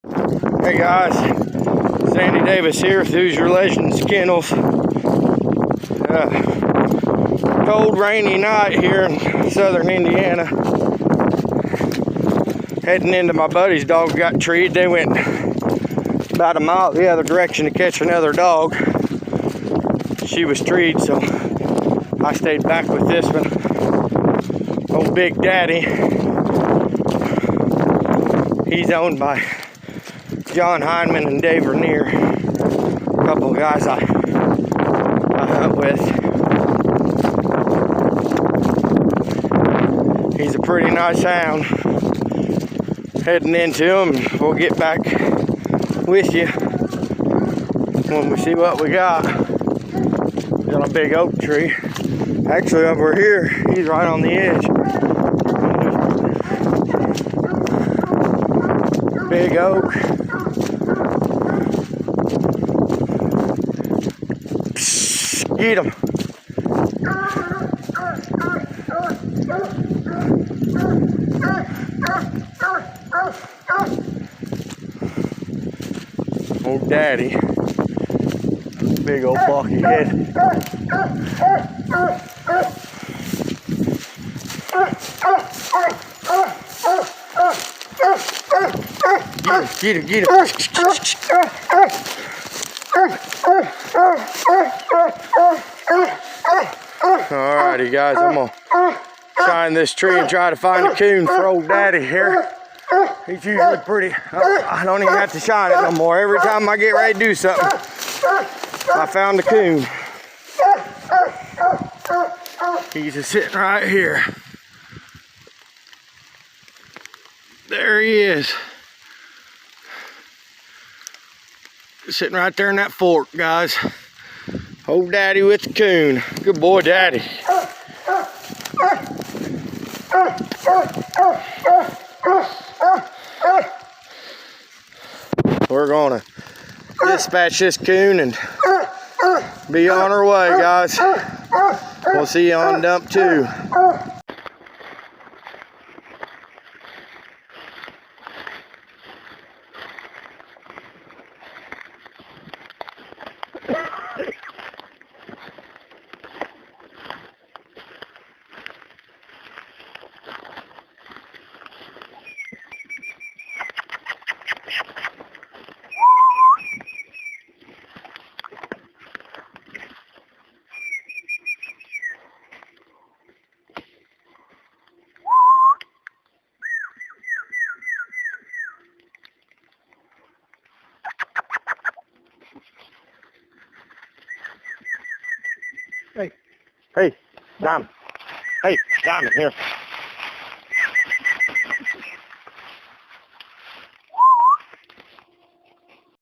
Hey guys, Sandy Davis here with Who's Your Legends Kennels. Cold, rainy night here in southern Indiana. Heading into my buddy's dog got treed. They went about a mile the other direction to catch another dog. She was treed, so I stayed back with this one. Old Big Daddy. He's owned by John Heineman and Dave Vernier, a couple of guys I hunt with. He's a pretty nice hound. Heading into him, we'll get back with you when we see what we got. He's on a big oak tree. Actually, over here, he's right on the edge. Big oak. Psst, get him. Old Daddy. Big old blocky head. Get him, get him. Alrighty guys, I'm gonna shine this tree and try to find a coon for old Daddy here. He's usually pretty, I don't even have to shine it no more. Every time I get ready to do something, I found a coon. He's just sitting right here. There he is. Sitting right there in that fork, guys. Old Daddy with the coon. Good boy, Daddy. We're gonna dispatch this coon and be on our way, guys. We'll see you on dump 2. Hey, Diamond. Hey, Diamond, here.